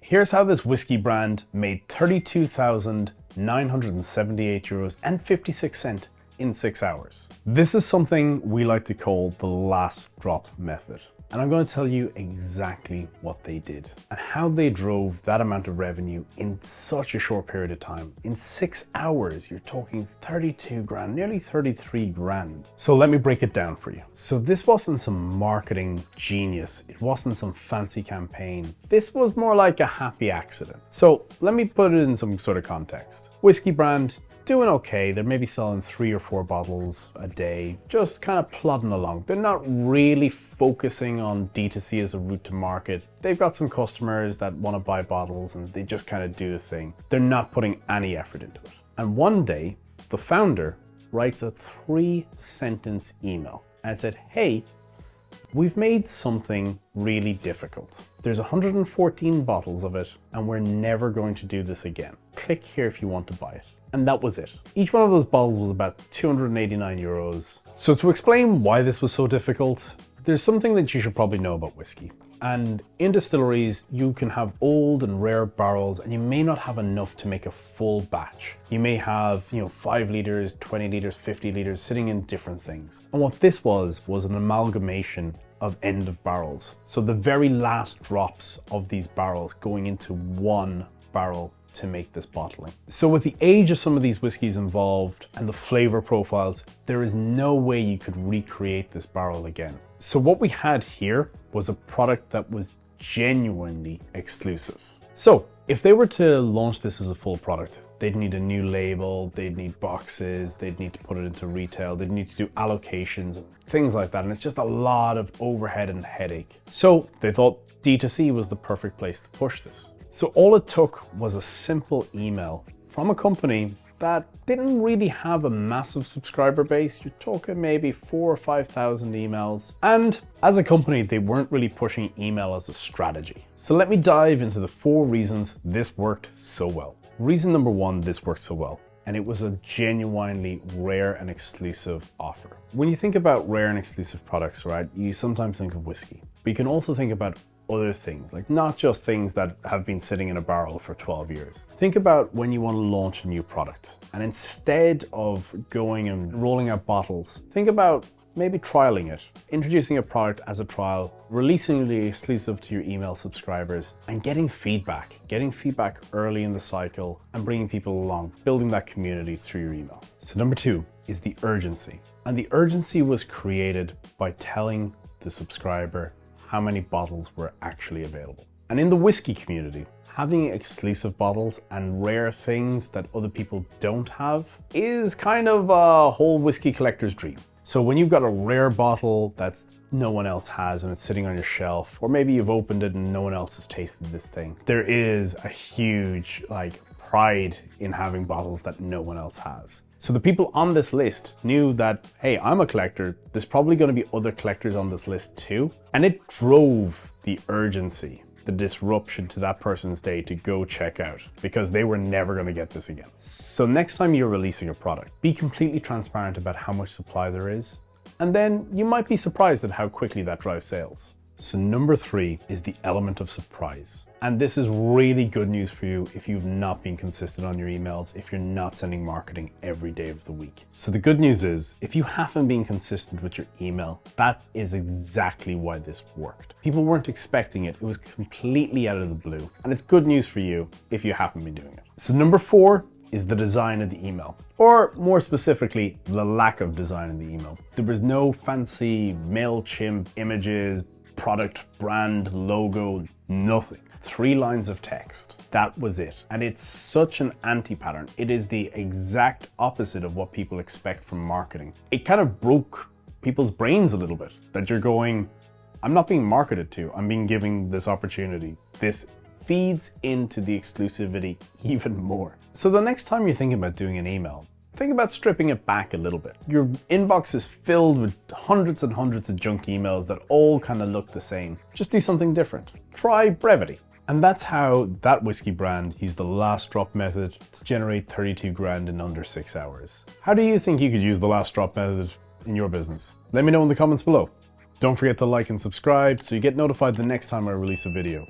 Here's how this whiskey brand made €32,978 and 56 cents in 6 hours. This is something we like to call the last drop method. And I'm going to tell you exactly what they did and how they drove that amount of revenue in such a short period of time. In 6 hours, you're talking 32 grand, nearly 33 grand. So let me break it down for you. So this wasn't some marketing genius. It wasn't some fancy campaign. This was more like a happy accident. So let me put it in some sort of context. Whiskey brand, doing okay. They're maybe selling 3 or 4 bottles a day, just kind of plodding along. They're not really focusing on D2C as a route to market. They've got some customers that want to buy bottles and they just kind of do the thing. They're not putting any effort into it. And one day, the founder writes a 3-sentence email and said, hey, we've made something really difficult. There's 114 bottles of it and we're never going to do this again. Click here if you want to buy it. And that was it. Each one of those bottles was about €289. So to explain why this was so difficult, there's something that you should probably know about whiskey. And in distilleries, you can have old and rare barrels and you may not have enough to make a full batch. You may have, 5 liters, 20 liters, 50 liters sitting in different things. And what this was an amalgamation of end of barrels. So the very last drops of these barrels going into one barrel to make this bottling. So with the age of some of these whiskeys involved and the flavor profiles, there is no way you could recreate this barrel again. So what we had here was a product that was genuinely exclusive. So if they were to launch this as a full product, they'd need a new label, they'd need boxes, they'd need to put it into retail, they'd need to do allocations, things like that. And it's just a lot of overhead and headache. So they thought D2C was the perfect place to push this. So all it took was a simple email from a company that didn't really have a massive subscriber base. You're talking maybe 4,000 or 5,000 emails. And as a company, they weren't really pushing email as a strategy. So let me dive into the 4 reasons this worked so well. Reason number 1, this worked so well. And it was a genuinely rare and exclusive offer. When you think about rare and exclusive products, right, you sometimes think of whiskey, but you can also think about other things, like not just things that have been sitting in a barrel for 12 years. Think about when you want to launch a new product, and instead of going and rolling out bottles, think about maybe trialing it, introducing a product as a trial, releasing the exclusive to your email subscribers, and getting feedback early in the cycle and bringing people along, building that community through your email. So number 2 is the urgency. And the urgency was created by telling the subscriber how many bottles were actually available. And in the whiskey community, having exclusive bottles and rare things that other people don't have is kind of a whole whiskey collector's dream. So when you've got a rare bottle that no one else has and it's sitting on your shelf, or maybe you've opened it and no one else has tasted this thing, there is a huge pride in having bottles that no one else has. So the people on this list knew that, hey, I'm a collector, there's probably going to be other collectors on this list too. And it drove the urgency, the disruption to that person's day to go check out, because they were never going to get this again. So next time you're releasing a product, be completely transparent about how much supply there is, and then you might be surprised at how quickly that drives sales. So number 3 is the element of surprise. And this is really good news for you if you've not been consistent on your emails, if you're not sending marketing every day of the week. So the good news is, if you haven't been consistent with your email, that is exactly why this worked. People weren't expecting it. It was completely out of the blue. And it's good news for you if you haven't been doing it. So number 4 is the design of the email, or more specifically, the lack of design in the email. There was no fancy MailChimp images, product, brand, logo, nothing. 3 lines of text. That was it. And it's such an anti-pattern. It is the exact opposite of what people expect from marketing. It kind of broke people's brains a little bit, that you're going, I'm not being marketed to, I'm being given this opportunity. This feeds into the exclusivity even more. So the next time you're thinking about doing an email, think about stripping it back a little bit. Your inbox is filled with hundreds and hundreds of junk emails that all kind of look the same. Just do something different. Try brevity. And that's how that whiskey brand used the last drop method to generate 32 grand in under 6 hours. How do you think you could use the last drop method in your business? Let me know in the comments below. Don't forget to like and subscribe so you get notified the next time I release a video.